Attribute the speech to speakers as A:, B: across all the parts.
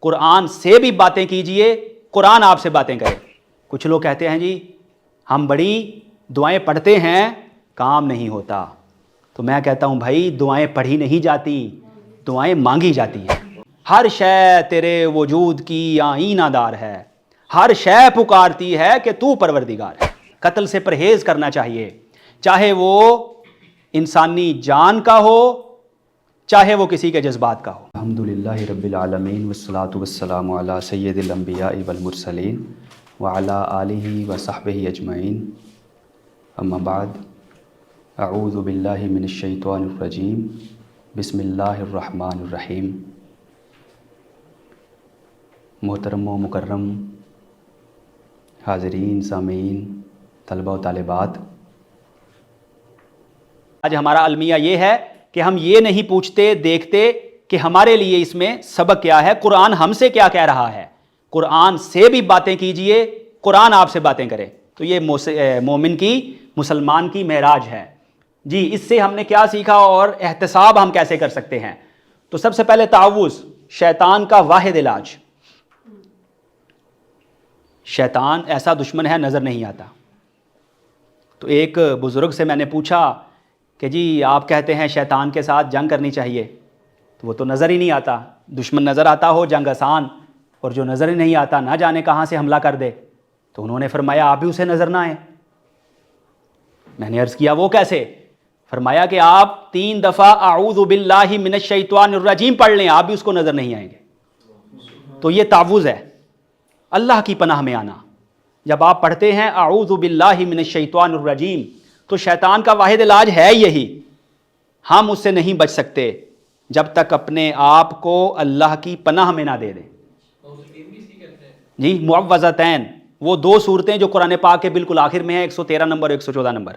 A: قرآن سے بھی باتیں کیجئے، قرآن آپ سے باتیں کرے۔ کچھ لوگ کہتے ہیں جی ہم بڑی دعائیں پڑھتے ہیں، کام نہیں ہوتا۔ تو میں کہتا ہوں بھائی دعائیں پڑھی نہیں جاتی، دعائیں مانگی جاتی ہیں۔ ہر شے تیرے وجود کی آئینہ دار ہے، ہر شے پکارتی ہے کہ تو پروردگار ہے۔ قتل سے پرہیز کرنا چاہیے، چاہے وہ انسانی جان کا ہو، چاہے وہ کسی کے جذبات کا ہو۔ الحمدللہ رب العالمین والصلاة والسلام علی سید الانبیاء والمرسلین وعلی آلہ وصحبہ اجمعین، اما بعد، اعوذ باللہ من الشیطان الرجیم، بسم اللہ الرحمن الرحیم۔ محترم و مکرم حاضرین، سامعین، طلبہ و طالبات، آج ہمارا المیہ یہ ہے کہ ہم یہ نہیں پوچھتے دیکھتے کہ ہمارے لیے اس میں سبق کیا ہے، قرآن ہم سے کیا کہہ رہا ہے۔ قرآن سے بھی باتیں کیجئے، قرآن آپ سے باتیں کرے۔ تو یہ مومن کی، مسلمان کی معراج ہے جی۔ اس سے ہم نے کیا سیکھا اور احتساب ہم کیسے کر سکتے ہیں؟ تو سب سے پہلے تعوذ، شیطان کا واحد علاج۔ شیطان ایسا دشمن ہے نظر نہیں آتا۔ تو ایک بزرگ سے میں نے پوچھا کہ جی آپ کہتے ہیں شیطان کے ساتھ جنگ کرنی چاہیے، تو وہ تو نظر ہی نہیں آتا۔ دشمن نظر آتا ہو جنگ آسان، اور جو نظر ہی نہیں آتا نہ جانے کہاں سے حملہ کر دے۔ تو انہوں نے فرمایا آپ بھی اسے نظر نہ آئیں۔ میں نے عرض کیا وہ کیسے؟ فرمایا کہ آپ 3 دفعہ اعوذ باللہ من الشیطان الرجیم پڑھ لیں، آپ بھی اس کو نظر نہیں آئیں گے۔ تو یہ تعوذ ہے، اللہ کی پناہ میں آنا۔ جب آپ پڑھتے ہیں اعوذ باللہ من الشیطان الرجیم، تو شیطان کا واحد علاج ہے یہی۔ ہم اس سے نہیں بچ سکتے جب تک اپنے آپ کو اللہ کی پناہ میں نہ دے دیں۔ جی معوذتین، وہ 2 صورتیں جو قرآن پاک کے بالکل آخر میں ہیں، 113 نمبر اور 114 نمبر،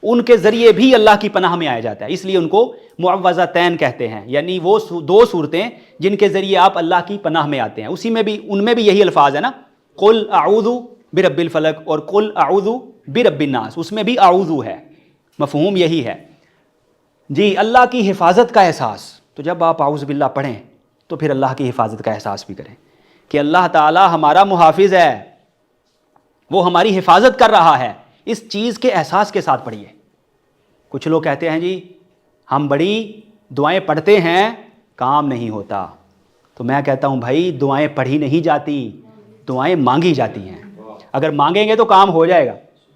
A: ان کے ذریعے بھی اللہ کی پناہ میں آیا جاتا ہے، اس لیے ان کو معوذتین کہتے ہیں، یعنی وہ 2 صورتیں جن کے ذریعے آپ اللہ کی پناہ میں آتے ہیں۔ اسی میں بھی، ان میں بھی یہی الفاظ ہے نا، قل اعوذ برب الفلق اور قل اعوذ برب الناس، اس میں بھی اعوذ ہے، مفہوم یہی ہے جی۔ اللہ کی حفاظت کا احساس، تو جب آپ اعوذ باللہ پڑھیں تو پھر اللہ کی حفاظت کا احساس بھی کریں کہ اللہ تعالی ہمارا محافظ ہے، وہ ہماری حفاظت کر رہا ہے۔ اس چیز کے احساس کے ساتھ پڑھیے۔ کچھ لوگ کہتے ہیں جی ہم بڑی دعائیں پڑھتے ہیں، کام نہیں ہوتا۔ تو میں کہتا ہوں بھائی دعائیں پڑھی نہیں جاتی، دعائیں مانگی جاتی ہیں۔ اگر مانگیں گے تو کام ہو جائے گا۔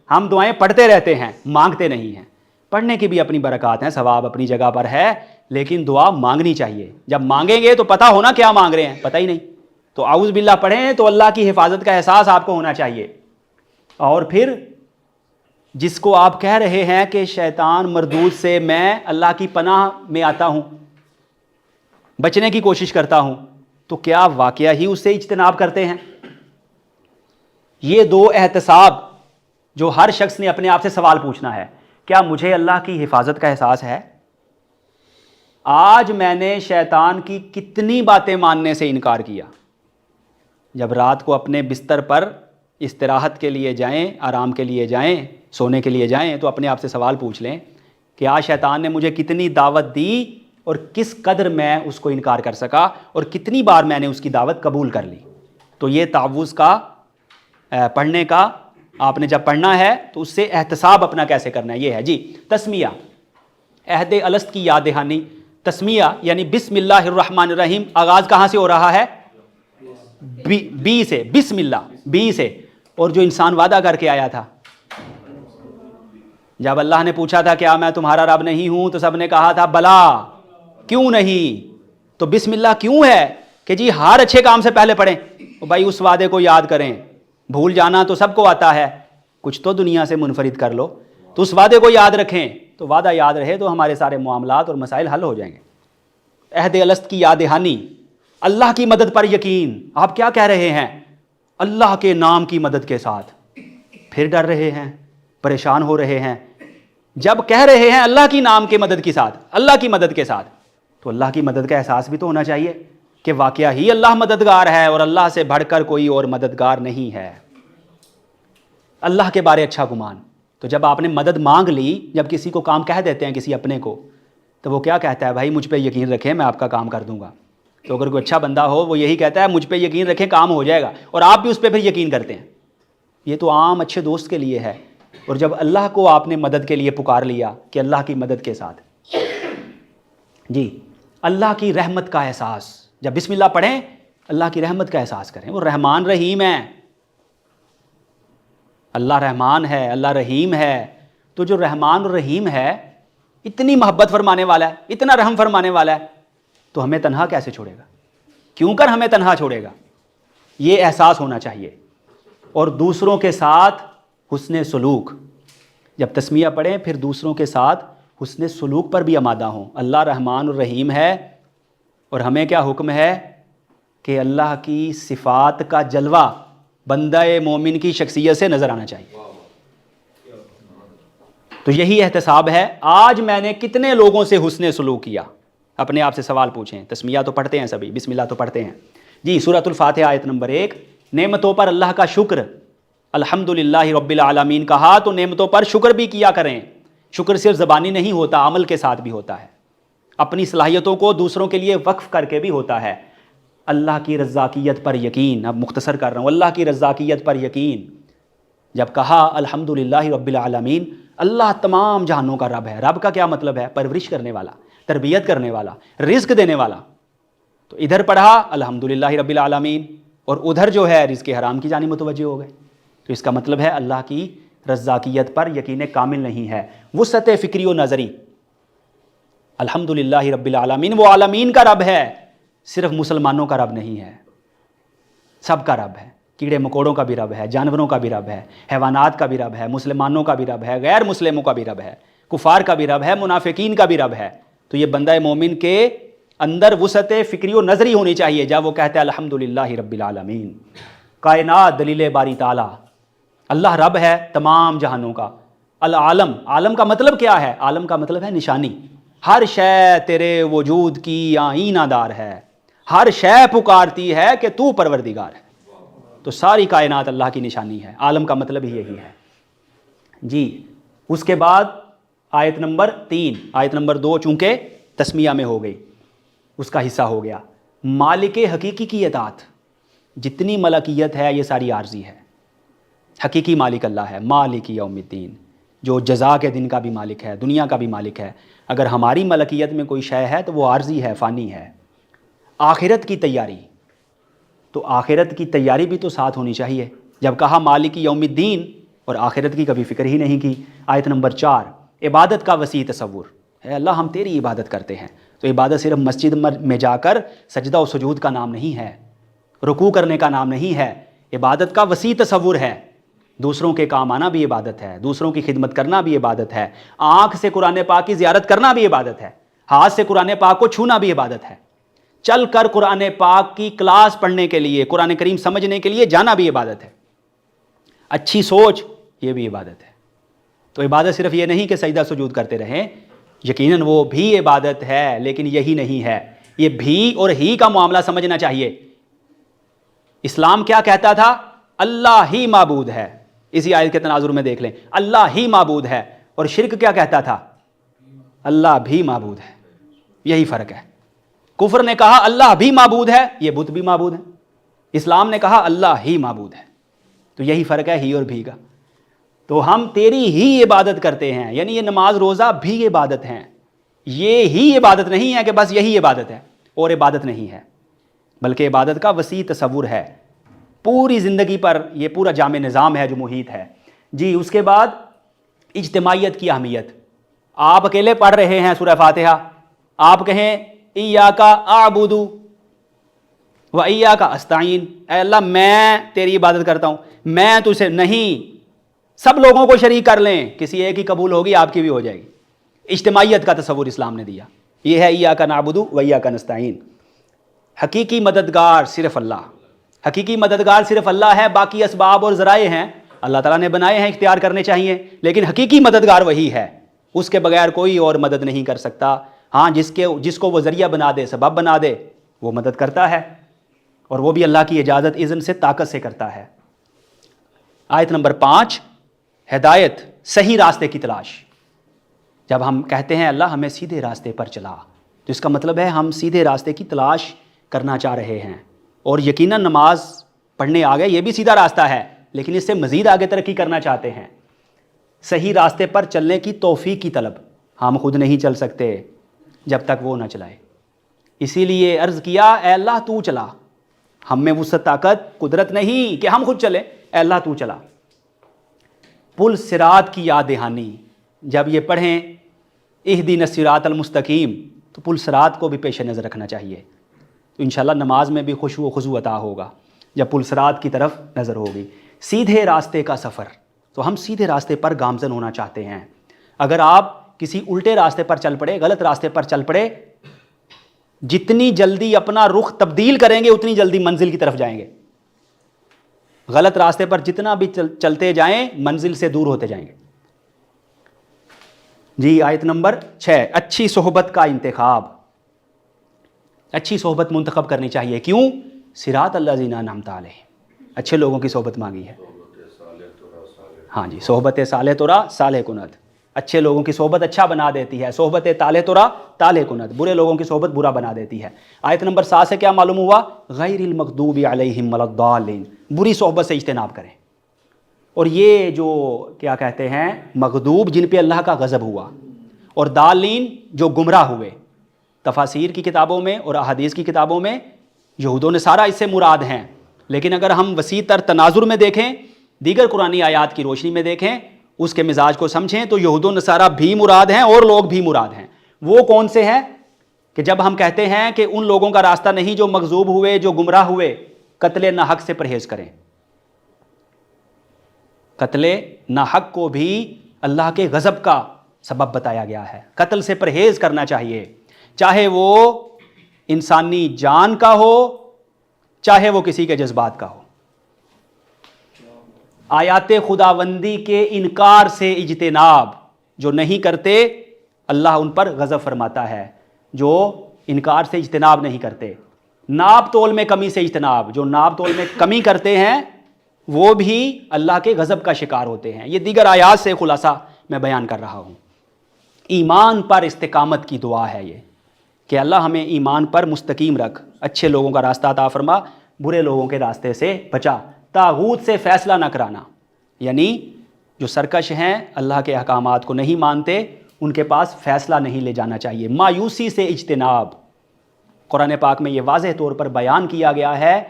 A: ہم دعائیں پڑھتے رہتے ہیں، مانگتے نہیں ہیں۔ پڑھنے کی بھی اپنی برکات ہیں، ثواب اپنی جگہ پر ہے، لیکن دعا مانگنی چاہیے۔ جب مانگیں گے تو پتہ ہونا کیا مانگ رہے ہیں، پتہ ہی نہیں۔ تو اعوذ باللہ پڑھیں تو اللہ کی حفاظت کا احساس آپ کو ہونا چاہیے۔ اور پھر جس کو آپ کہہ رہے ہیں کہ شیطان مردود سے میں اللہ کی پناہ میں آتا ہوں، بچنے کی کوشش کرتا ہوں، تو کیا واقعہ ہی اس سے اجتناب کرتے ہیں؟ یہ 2 احتساب جو ہر شخص نے اپنے آپ سے سوال پوچھنا ہے، کیا مجھے اللہ کی حفاظت کا احساس ہے؟ آج میں نے شیطان کی کتنی باتیں ماننے سے انکار کیا۔ جب رات کو اپنے بستر پر استراحت کے لیے جائیں، آرام کے لیے جائیں، سونے کے لیے جائیں، تو اپنے آپ سے سوال پوچھ لیں کہ آج شیطان نے مجھے کتنی دعوت دی اور کس قدر میں اس کو انکار کر سکا، اور کتنی بار میں نے اس کی دعوت قبول کر لی۔ تو یہ تعوذ کا پڑھنے کا، آپ نے جب پڑھنا ہے تو اس سے احتساب اپنا کیسے کرنا ہے، یہ ہے جی۔ تسمیہ، عہد الست کی یاد دہانی۔ تسمیہ یعنی بسم اللہ الرحمن الرحیم، آغاز کہاں سے ہو رہا ہے؟ بی سے، بسم اللہ، بی سے۔ اور جو انسان وعدہ کر کے آیا تھا، جب اللہ نے پوچھا تھا کیا میں تمہارا رب نہیں ہوں، تو سب نے کہا تھا بلا، کیوں نہیں؟ تو بسم اللہ کیوں ہے کہ جی ہر اچھے کام سے پہلے پڑھیں۔ بھائی اس وعدے کو یاد کریں، بھول جانا تو سب کو آتا ہے، کچھ تو دنیا سے منفرد کر لو۔ تو اس وعدے کو یاد رکھیں، تو وعدہ یاد رہے تو ہمارے سارے معاملات اور مسائل حل ہو جائیں گے۔ عہد الست کی یاد دہانی، اللہ کی مدد پر یقین۔ آپ کیا کہہ رہے ہیں؟ اللہ کے نام کی مدد کے ساتھ، پھر ڈر رہے ہیں، پریشان ہو رہے ہیں۔ جب کہہ رہے ہیں اللہ کی نام کے مدد کے ساتھ، اللہ کی مدد کے ساتھ، تو اللہ کی مدد کا احساس بھی تو ہونا چاہیے کہ واقعہ ہی اللہ مددگار ہے، اور اللہ سے بڑھ کر کوئی اور مددگار نہیں ہے۔ اللہ کے بارے اچھا گمان۔ تو جب آپ نے مدد مانگ لی، جب کسی کو کام کہہ دیتے ہیں کسی اپنے کو، تو وہ کیا کہتا ہے؟ بھائی مجھ پہ یقین رکھیں، میں آپ کا کام کر دوں گا۔ تو اگر کوئی اچھا بندہ ہو وہ یہی کہتا ہے مجھ پہ یقین رکھیں کام ہو جائے گا، اور آپ بھی اس پہ پھر یقین کرتے ہیں. یہ تو عام اچھے دوست کے لیے ہے. اور جب اللہ کو آپ نے مدد کے لیے پکار لیا کہ اللہ کی مدد کے ساتھ، جی اللہ کی رحمت کا احساس، جب بسم اللہ پڑھیں اللہ کی رحمت کا احساس کریں. وہ رحمان رحیم ہے، اللہ رحمان ہے، اللہ رحیم ہے. تو جو رحمان اور رحیم ہے، اتنی محبت فرمانے والا ہے، اتنا رحم فرمانے والا ہے، تو ہمیں تنہا کیسے چھوڑے گا؟ کیوں کر ہمیں تنہا چھوڑے گا؟ یہ احساس ہونا چاہیے. اور دوسروں کے ساتھ حسن سلوک، جب تسمیہ پڑھیں پھر دوسروں کے ساتھ حسن سلوک پر بھی آمادہ ہوں. اللہ رحمان الرحیم ہے، اور ہمیں کیا حکم ہے کہ اللہ کی صفات کا جلوہ بندہ مومن کی شخصیت سے نظر آنا چاہیے. تو یہی احتساب ہے. آج میں نے کتنے لوگوں سے حسن سلوک کیا؟ اپنے آپ سے سوال پوچھیں. تسمیہ تو پڑھتے ہیں سبھی، بسم اللہ تو پڑھتے ہیں. جی سورۃ الفاتحہ آیت نمبر 1، نعمتوں پر اللہ کا شکر، الحمدللہ رب العالمین کہا تو نعمتوں پر شکر بھی کیا کریں. شکر صرف زبانی نہیں ہوتا، عمل کے ساتھ بھی ہوتا ہے. اپنی صلاحیتوں کو دوسروں کے لیے وقف کر کے بھی ہوتا ہے. اللہ کی رزاقیت پر یقین، اب مختصر کر رہا ہوں، اللہ کی رزاقیت پر یقین. جب کہا الحمدللہ رب العالمین، اللہ تمام جہانوں کا رب ہے. رب کا کیا مطلب ہے؟ پرورش کرنے والا، تربیت کرنے والا، رزق دینے والا. تو ادھر پڑھا الحمدللہ رب العالمین، اور ادھر جو ہے رزق حرام کی جانب متوجہ ہو گئے. تو اس کا مطلب ہے اللہ کی رزاقیت پر یقین کامل نہیں ہے. وسعت فکری و نظری، الحمدللہ رب العالمین، وہ عالمین کا رب ہے، صرف مسلمانوں کا رب نہیں ہے، سب کا رب ہے. کیڑے مکوڑوں کا بھی رب ہے، جانوروں کا بھی رب ہے، حیوانات کا بھی رب ہے، مسلمانوں کا بھی رب ہے، غیر مسلموں کا بھی رب ہے، کفار کا بھی رب ہے، منافقین کا بھی رب ہے. تو یہ بندہ مومن کے اندر وسعت فکری و نظری ہونی چاہیے جب وہ کہتے ہیں الحمدللہ رب العالمین. کائنات دلیل باری تعالیٰ، اللہ رب ہے تمام جہانوں کا. العالم، عالم کا مطلب کیا ہے؟ عالم کا مطلب ہے نشانی. ہر شے تیرے وجود کی آئینہ دار ہے، ہر شے پکارتی ہے کہ تو پروردگار ہے. تو ساری کائنات اللہ کی نشانی ہے. عالم کا مطلب ہی یہی ہے. جی اس کے بعد آیت نمبر 3، آیت نمبر 2 چونکہ تسمیہ میں ہو گئی، اس کا حصہ ہو گیا. مالک حقیقی کی اطاعت، جتنی ملکیت ہے یہ ساری عارضی ہے. حقیقی مالک اللہ ہے، مالک یوم الدین، جو جزا کے دن کا بھی مالک ہے، دنیا کا بھی مالک ہے. اگر ہماری ملکیت میں کوئی شے ہے تو وہ عارضی ہے، فانی ہے. آخرت کی تیاری، تو آخرت کی تیاری بھی تو ساتھ ہونی چاہیے. جب کہا مالک یوم الدین اور آخرت کی کبھی فکر ہی نہیں کی. آیت نمبر 4، عبادت کا وسیع تصور ہے. اللہ ہم تیری عبادت کرتے ہیں. تو عبادت صرف مسجد میں جا کر سجدہ و سجود کا نام نہیں ہے، رکوع کرنے کا نام نہیں ہے. عبادت کا وسیع تصور ہے. دوسروں کے کام آنا بھی عبادت ہے، دوسروں کی خدمت کرنا بھی عبادت ہے. آنکھ سے قرآن پاک کی زیارت کرنا بھی عبادت ہے، ہاتھ سے قرآن پاک کو چھونا بھی عبادت ہے. چل کر قرآن پاک کی کلاس پڑھنے کے لیے، قرآن کریم سمجھنے کے لیے جانا بھی عبادت ہے. اچھی سوچ، یہ بھی عبادت ہے. تو عبادت صرف یہ نہیں کہ سجدہ سجود کرتے رہیں، یقیناً وہ بھی عبادت ہے، لیکن یہی نہیں ہے. یہ بھی اور ہی کا معاملہ سمجھنا چاہیے. اسلام کیا کہتا تھا؟ اللہ ہی معبود ہے. اسی آیت کے تناظر میں دیکھ لیں، اللہ ہی معبود ہے. اور شرک کیا کہتا تھا؟ اللہ بھی معبود ہے. یہی فرق ہے. کفر نے کہا اللہ بھی معبود ہے، یہ بت بھی معبود ہے. اسلام نے کہا اللہ ہی معبود ہے. تو یہی فرق ہے ہی اور بھی کا. تو ہم تیری ہی عبادت کرتے ہیں، یعنی یہ نماز روزہ بھی عبادت ہیں. یہ ہی عبادت نہیں ہے کہ بس یہی عبادت ہے اور عبادت نہیں ہے، بلکہ عبادت کا وسیع تصور ہے. پوری زندگی پر یہ پورا جامع نظام ہے جو محیط ہے. جی اس کے بعد اجتماعیت کی اہمیت. آپ اکیلے پڑھ رہے ہیں سورہ فاتحہ، آپ کہیں ایاک اعبد و ایاک استعین، اے اللہ میں تیری عبادت کرتا ہوں، میں تجھ سے نہیں. سب لوگوں کو شریک کر لیں، کسی ایک ہی قبول ہوگی، آپ کی بھی ہو جائے گی. اجتماعیت کا تصور اسلام نے دیا. یہ ہے ایاک نعبد و ایاک نستعین. حقیقی مددگار صرف اللہ، حقیقی مددگار صرف اللہ ہے. باقی اسباب اور ذرائع ہیں اللہ تعالیٰ نے بنائے ہیں، اختیار کرنے چاہیے، لیکن حقیقی مددگار وہی ہے. اس کے بغیر کوئی اور مدد نہیں کر سکتا. ہاں جس کو وہ ذریعہ بنا دے، سبب بنا دے، وہ مدد کرتا ہے، اور وہ بھی اللہ کی اجازت اذن سے، طاقت سے کرتا ہے. آیت نمبر 5، ہدایت، صحیح راستے کی تلاش. جب ہم کہتے ہیں اللہ ہمیں سیدھے راستے پر چلا، تو اس کا مطلب ہے ہم سیدھے راستے کی تلاش کرنا چاہ رہے ہیں، اور یقیناً نماز پڑھنے آ گئے، یہ بھی سیدھا راستہ ہے، لیکن اس سے مزید آگے ترقی کرنا چاہتے ہیں، صحیح راستے پر چلنے کی توفیق کی طلب۔ ہم خود نہیں چل سکتے جب تک وہ نہ چلائے، اسی لیے عرض کیا اے اللہ تو چلا، ہم میں وسعت طاقت قدرت نہیں کہ ہم خود چلیں، اے اللہ تو چلا۔ پل صراط کی یاد دہانی، جب یہ پڑھیں اہدنا الصراط المستقیم تو پل صراط کو بھی پیش نظر رکھنا چاہیے، تو انشاءاللہ نماز میں بھی خشوع و خضوع عطا ہوگا جب پل صراط کی طرف نظر ہوگی۔ سیدھے راستے کا سفر، تو ہم سیدھے راستے پر گامزن ہونا چاہتے ہیں۔ اگر آپ کسی الٹے راستے پر چل پڑے، غلط راستے پر چل پڑے، جتنی جلدی اپنا رخ تبدیل کریں گے اتنی جلدی منزل کی طرف جائیں گے۔ غلط راستے پر جتنا بھی چلتے جائیں منزل سے دور ہوتے جائیں گے۔ جی آیت نمبر 6، اچھی صحبت کا انتخاب، اچھی صحبت منتخب کرنی چاہیے، کیوں؟ صراط الذین انعمت علیہم، اچھے لوگوں کی صحبت مانگی ہے۔ ہاں جی، صحبت صالح ترا صالح کنت، اچھے لوگوں کی صحبت اچھا بنا دیتی ہے، صحبت طالح ترا طالح کنت، برے لوگوں کی صحبت برا بنا دیتی ہے۔ آیت نمبر 7 سے کیا معلوم ہوا؟ غیر المغضوب علیہم ولا الضالین، بری صحبت سے اجتناب کریں۔ اور یہ جو کیا کہتے ہیں مغضوب، جن پہ اللہ کا غضب ہوا، اور ضالین جو گمراہ ہوئے، تفاسیر کی کتابوں میں اور احادیث کی کتابوں میں یہود و نصارہ اس سے مراد ہیں، لیکن اگر ہم وسیع تر تناظر میں دیکھیں، دیگر قرآنی آیات کی روشنی میں دیکھیں، اس کے مزاج کو سمجھیں، تو یہود و نصارہ بھی مراد ہیں اور لوگ بھی مراد ہیں۔ وہ کون سے ہیں کہ جب ہم کہتے ہیں کہ ان لوگوں کا راستہ نہیں جو مغضوب ہوئے، جو گمراہ ہوئے، قتل ناحق سے پرہیز کریں۔ قتل ناحق کو بھی اللہ کے غضب کا سبب بتایا گیا ہے، قتل سے پرہیز کرنا چاہیے، چاہے وہ انسانی جان کا ہو، چاہے وہ کسی کے جذبات کا ہو۔ آیات خداوندی کے انکار سے اجتناب، جو نہیں کرتے اللہ ان پر غضب فرماتا ہے، جو انکار سے اجتناب نہیں کرتے۔ ناپ تول میں کمی سے اجتناب، جو ناپ تول میں کمی کرتے ہیں وہ بھی اللہ کے غضب کا شکار ہوتے ہیں۔ یہ دیگر آیات سے خلاصہ میں بیان کر رہا ہوں۔ ایمان پر استقامت کی دعا ہے یہ، کہ اللہ ہمیں ایمان پر مستقیم رکھ، اچھے لوگوں کا راستہ عطا فرما، برے لوگوں کے راستے سے بچا، طاغوت سے فیصلہ نہ کرانا، یعنی جو سرکش ہیں، اللہ کے احکامات کو نہیں مانتے، ان کے پاس فیصلہ نہیں لے جانا چاہیے۔ مایوسی سے اجتناب، قرآن پاک میں یہ واضح طور پر بیان کیا گیا ہے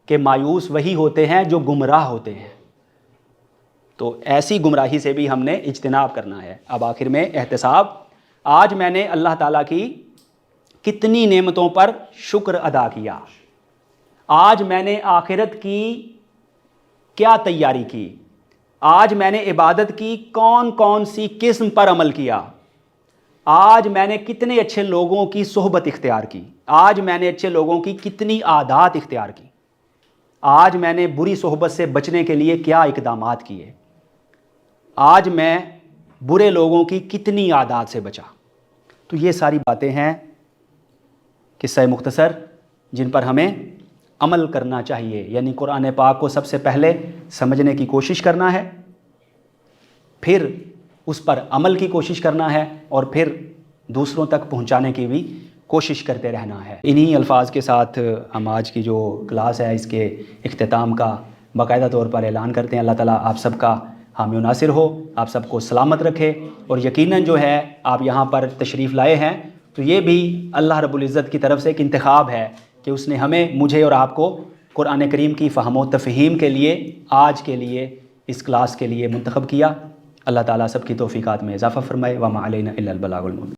A: کہ مایوس وہی ہوتے ہیں جو گمراہ ہوتے ہیں، تو ایسی گمراہی سے بھی ہم نے اجتناب کرنا ہے۔ اب آخر میں احتساب، آج میں نے اللہ تعالیٰ کی کتنی نعمتوں پر شکر ادا کیا، آج میں نے آخرت کی کیا تیاری کی، آج میں نے عبادت کی کون کون سی قسم پر عمل کیا، آج میں نے کتنے اچھے لوگوں کی صحبت اختیار کی، آج میں نے اچھے لوگوں کی کتنی عادات اختیار کی، آج میں نے بری صحبت سے بچنے کے لیے کیا اقدامات کیے، آج میں برے لوگوں کی کتنی عادات سے بچا۔ تو یہ ساری باتیں ہیں قصہ مختصر جن پر ہمیں عمل کرنا چاہیے، یعنی قرآن پاک کو سب سے پہلے سمجھنے کی کوشش کرنا ہے، پھر اس پر عمل کی کوشش کرنا ہے، اور پھر دوسروں تک پہنچانے کی بھی کوشش کرتے رہنا ہے۔ انہی الفاظ کے ساتھ ہم آج کی جو کلاس ہے اس کے اختتام کا باقاعدہ طور پر اعلان کرتے ہیں۔ اللہ تعالیٰ آپ سب کا حامی و ناصر ہو، آپ سب کو سلامت رکھے، اور یقیناً جو ہے آپ یہاں پر تشریف لائے ہیں تو یہ بھی اللہ رب العزت کی طرف سے ایک انتخاب ہے کہ اس نے ہمیں، مجھے اور آپ کو قرآن کریم کی فہم و تفہیم کے لیے، آج کے لیے، اس کلاس کے لیے منتخب کیا۔ اللہ تعالیٰ سب کی توفیقات میں اضافہ فرمائے۔ وما علینا الا البلاغ المبین۔